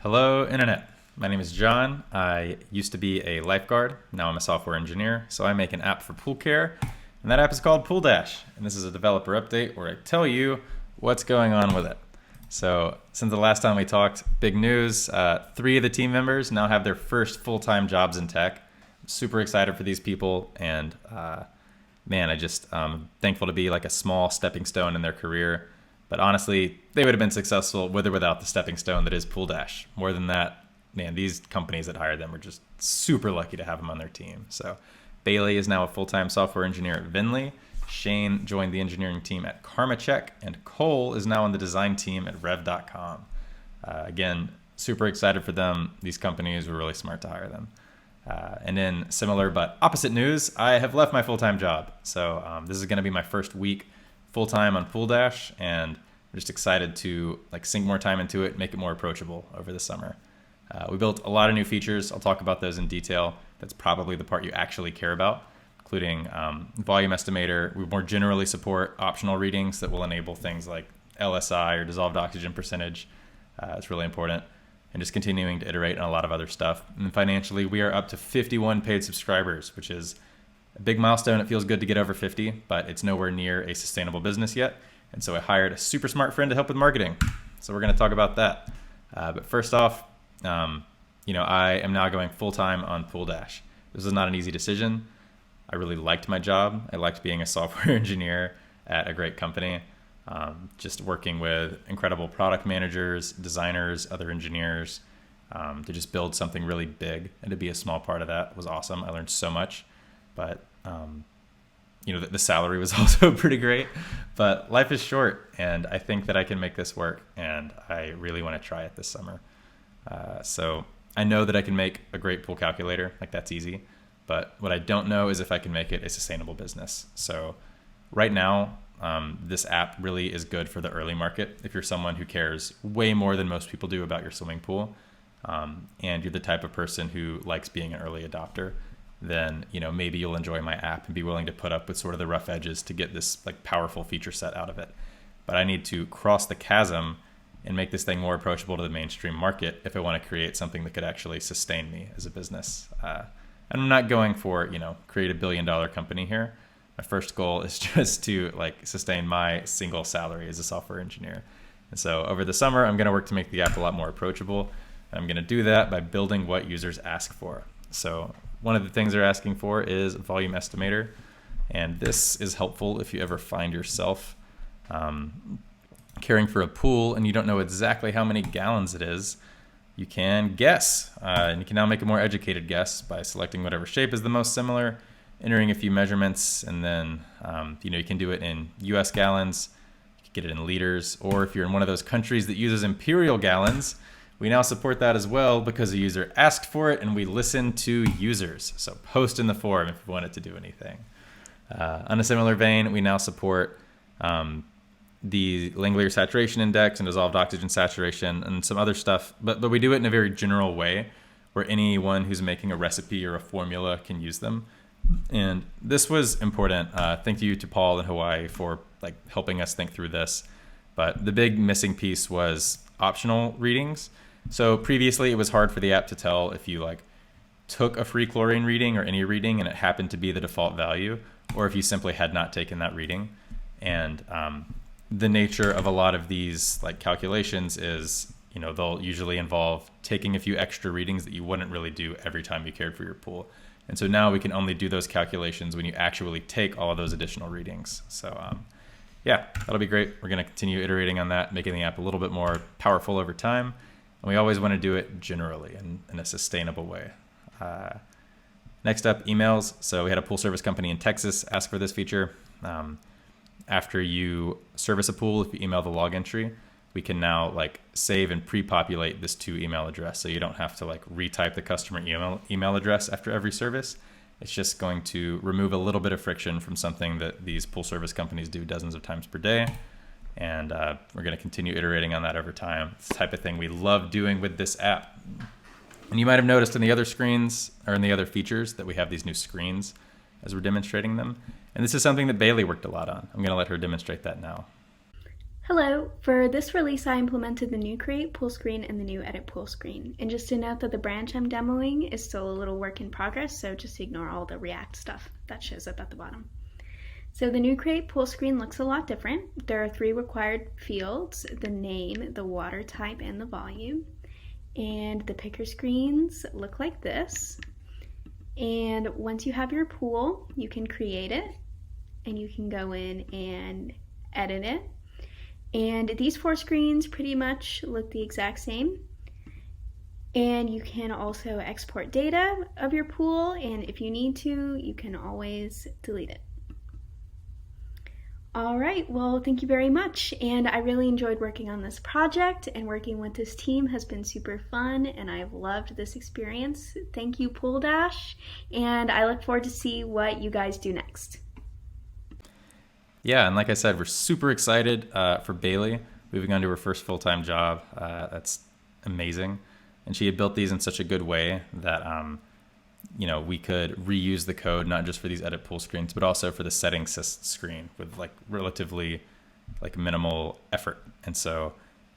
Hello, Internet. My name is John. I used to be a lifeguard. Now I'm a software engineer. So I make an app for pool care, and that app is called Pool Dash. And this is a developer update where I tell you what's going on with it. So since the last time we talked, big news. 3 of the team members now have their first full-time jobs in tech. I'm super excited for these people, and man, I just thankful to be like a small stepping stone in their career. But honestly, they would have been successful with or without the stepping stone that is Pool Dash. More than that, man, these companies that hired them are just super lucky to have them on their team. So Bailey is now a full-time software engineer at Vinley. Shane joined the engineering team at KarmaCheck, and Cole is now on the design team at Rev.com. Again, super excited for them. These companies were really smart to hire them. And in similar but opposite news, I have left my full-time job. So this is going to be my first week full-time on Pool Dash, and I'm just excited to sink more time into it, make it more approachable over the summer. We built a lot of new features. I'll talk about those in detail. That's probably the part you actually care about, including volume estimator. We more generally support optional readings that will enable things like LSI or dissolved oxygen percentage. It's really important. And just continuing to iterate on a lot of other stuff. And financially, we are up to 51 paid subscribers, which is a big milestone. It feels good to get over 50, but it's nowhere near a sustainable business yet. And so I hired a super smart friend to help with marketing. So we're going to talk about that. But first off, I am now going full-time on Pool Dash. This was not an easy decision. I really liked my job. I liked being a software engineer at a great company. Just working with incredible product managers, designers, other engineers, to just build something really big, and to be a small part of that was awesome. I learned so much, but the salary was also pretty great. But life is short, and I think that I can make this work, and I really want to try it this summer. So I know that I can make a great pool calculator, that's easy. But what I don't know is if I can make it a sustainable business. So right now, this app really is good for the early market. If you're someone who cares way more than most people do about your swimming pool, and you're the type of person who likes being an early adopter, then maybe you'll enjoy my app and be willing to put up with sort of the rough edges to get this powerful feature set out of it. But I need to cross the chasm and make this thing more approachable to the mainstream market if I want to create something that could actually sustain me as a business. And I'm not going for create a $1 billion company here. My first goal is just to sustain my single salary as a software engineer. And so over the summer, I'm going to work to make the app a lot more approachable. And I'm going to do that by building what users ask for. So one of the things they're asking for is volume estimator. And this is helpful if you ever find yourself caring for a pool and you don't know exactly how many gallons it is. You can guess. And you can now make a more educated guess by selecting whatever shape is the most similar, entering a few measurements, and then you can do it in US gallons, you can get it in liters, or if you're in one of those countries that uses imperial gallons, we now support that as well because a user asked for it and we listen to users. So post in the forum if you want it to do anything. On a similar vein, we now support the Langmuir saturation index and dissolved oxygen saturation and some other stuff, but we do it in a very general way where anyone who's making a recipe or a formula can use them. And this was important. Thank you to Paul in Hawaii for helping us think through this. But the big missing piece was optional readings. So previously it was hard for the app to tell if you took a free chlorine reading or any reading and it happened to be the default value, or if you simply had not taken that reading. And the nature of a lot of these calculations is, they'll usually involve taking a few extra readings that you wouldn't really do every time you cared for your pool. And so now we can only do those calculations when you actually take all of those additional readings. So yeah, that'll be great. We're going to continue iterating on that, making the app a little bit more powerful over time. And we always want to do it generally and in a sustainable way. Next up, emails. So we had a pool service company in Texas ask for this feature. After you service a pool, if you email the log entry, we can now save and pre-populate this to email address. So you don't have to retype the customer email address after every service. It's just going to remove a little bit of friction from something that these pool service companies do dozens of times per day. And we're going to continue iterating on that over time. It's the type of thing we love doing with this app. And you might have noticed in the other screens or in the other features that we have these new screens as we're demonstrating them. And this is something that Bailey worked a lot on. I'm going to let her demonstrate that now. Hello! For this release I implemented the new create pool screen and the new edit pool screen. And just to note that the branch I'm demoing is still a little work in progress, so just ignore all the React stuff that shows up at the bottom. So the new create pool screen looks a lot different. There are 3 required fields: the name, the water type, and the volume. And the picker screens look like this. And once you have your pool, you can create it and you can go in and edit it. And these 4 screens pretty much look the exact same. And you can also export data of your pool, and if you need to, you can always delete it. All right, well, thank you very much. And I really enjoyed working on this project, and working with this team has been super fun, and I've loved this experience. Thank you, Pool Dash, and I look forward to see what you guys do next. Yeah, and like I said, we're super excited for Bailey moving on to her first full-time job. That's amazing. And she had built these in such a good way that we could reuse the code not just for these edit pool screens, but also for the settings screen with like relatively like minimal effort. And so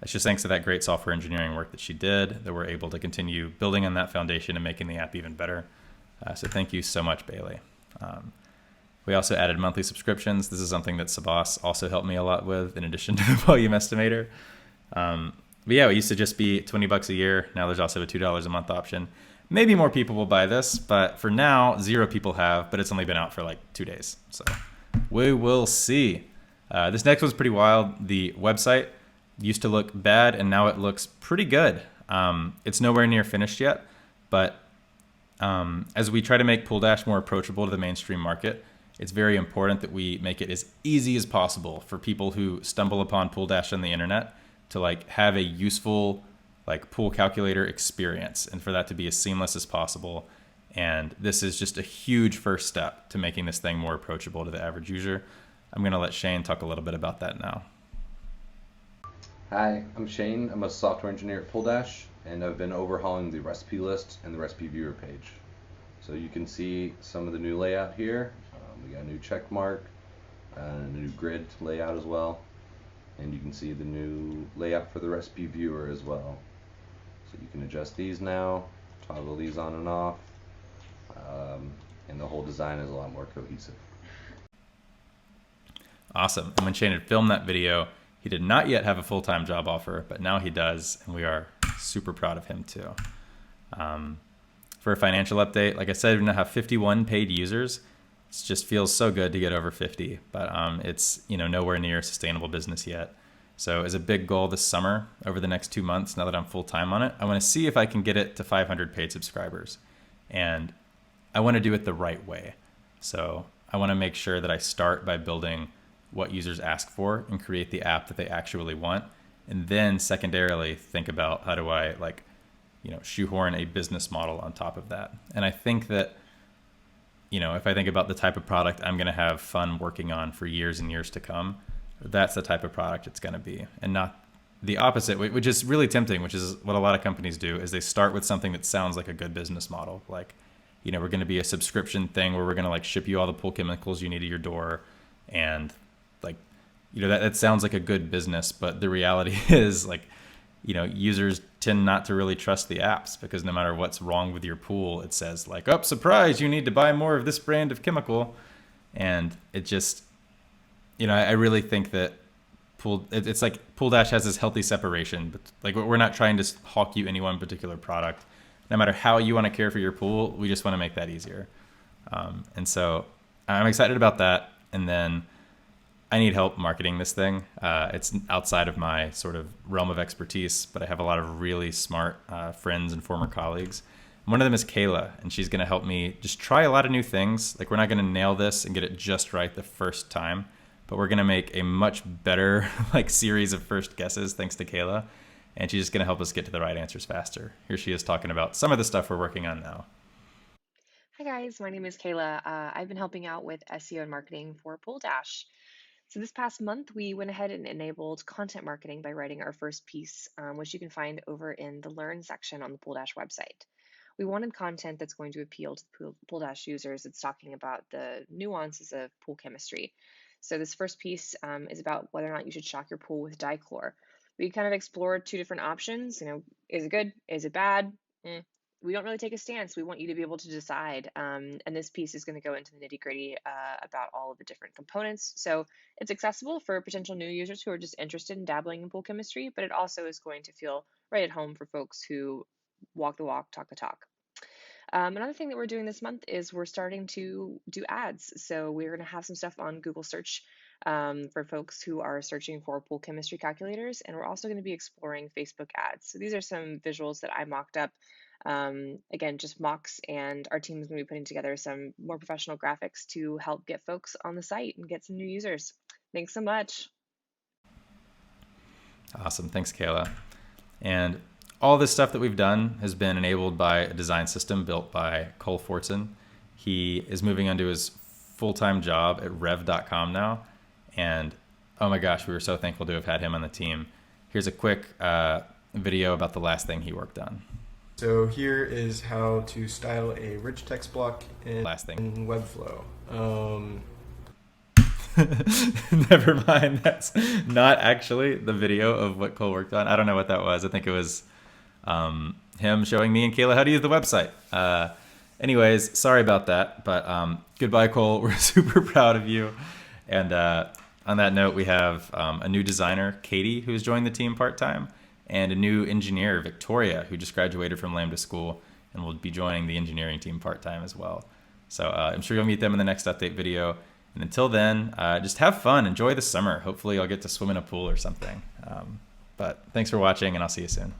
it's just thanks to that great software engineering work that she did that we're able to continue building on that foundation and making the app even better. So thank you so much, Bailey. We also added monthly subscriptions. This is something that Sabas also helped me a lot with, in addition to the volume estimator. But yeah, it used to just be $20 a year. Now there's also a $2 a month option. Maybe more people will buy this, but for now, 0 people have, but it's only been out for like 2 days. So we will see. This next one's pretty wild. The website used to look bad, and now it looks pretty good. It's nowhere near finished yet, but as we try to make Pool Dash more approachable to the mainstream market, it's very important that we make it as easy as possible for people who stumble upon Pool Dash on the internet to like have a useful like pool calculator experience, and for that to be as seamless as possible. And this is just a huge first step to making this thing more approachable to the average user. I'm going to let Shane talk a little bit about that now. Hi, I'm Shane. I'm a software engineer at PoolDash, and I've been overhauling the recipe list and the recipe viewer page. So you can see some of the new layout here. We got a new check mark, and a new grid layout as well. And you can see the new layout for the recipe viewer as well. So you can adjust these now, toggle these on and off, and the whole design is a lot more cohesive. Awesome. And when Shane had filmed that video, he did not yet have a full-time job offer, but now he does, and we are super proud of him too. For a financial update, like I said, we now have 51 paid users. It just feels so good to get over 50, but it's nowhere near a sustainable business yet. So as a big goal this summer, over the next 2 months, now that I'm full-time on it, I want to see if I can get it to 500 paid subscribers. And I want to do it the right way. So I want to make sure that I start by building what users ask for and create the app that they actually want. And then secondarily, think about how do I shoehorn a business model on top of that. And I think that if I think about the type of product I'm going to have fun working on for years and years to come, that's the type of product it's going to be, and not the opposite, which is really tempting, which is what a lot of companies do, is they start with something that sounds like a good business model. Like, we're going to be a subscription thing where we're going to like ship you all the pool chemicals you need to your door. And that sounds like a good business, but the reality is users tend not to really trust the apps, because no matter what's wrong with your pool, it says like, oh, surprise, you need to buy more of this brand of chemical. And it just, I really think that it's like Pool Dash has this healthy separation, but like we're not trying to hawk you any one particular product. No matter how you want to care for your pool, we just want to make that easier. And so I'm excited about that. And then I need help marketing this thing. It's outside of my sort of realm of expertise, but I have a lot of really smart friends and former colleagues. One of them is Kayla, and she's going to help me just try a lot of new things. Like, we're not going to nail this and get it just right the first time, but we're going to make a much better series of first guesses thanks to Kayla. And she's just going to help us get to the right answers faster. Here she is talking about some of the stuff we're working on now. Hi guys, my name is Kayla. I've been helping out with SEO and marketing for Pool Dash. So this past month, we went ahead and enabled content marketing by writing our first piece, which you can find over in the Learn section on the Pool Dash website. We wanted content that's going to appeal to Pool Dash users. It's talking about the nuances of pool chemistry. So this first piece is about whether or not you should shock your pool with dichlor. We kind of explored two different options. Is it good? Is it bad? We don't really take a stance. We want you to be able to decide. And this piece is going to go into the nitty gritty about all of the different components. So it's accessible for potential new users who are just interested in dabbling in pool chemistry, but it also is going to feel right at home for folks who walk the walk, talk the talk. Another thing that we're doing this month is we're starting to do ads. So we're going to have some stuff on Google search for folks who are searching for pool chemistry calculators. And we're also going to be exploring Facebook ads. So these are some visuals that I mocked up. Again, just mocks, and our team is going to be putting together some more professional graphics to help get folks on the site and get some new users. Thanks so much. Awesome. Thanks, Kayla. And all this stuff that we've done has been enabled by a design system built by Cole Fortson. He is moving on to his full-time job at rev.com now. And oh my gosh, we were so thankful to have had him on the team. Here's a quick video about the last thing he worked on. So here is how to style a rich text block in Webflow. Never mind. That's not actually the video of what Cole worked on. I don't know what that was. I think it was him showing me and Kayla how to use the website. Anyways, sorry about that. But goodbye, Cole. We're super proud of you. And on that note, we have a new designer, Katie, who's joined the team part-time, and a new engineer, Victoria, who just graduated from Lambda School and will be joining the engineering team part-time as well. So I'm sure you'll meet them in the next update video. And until then, just have fun. Enjoy the summer. Hopefully I'll get to swim in a pool or something. But thanks for watching, and I'll see you soon.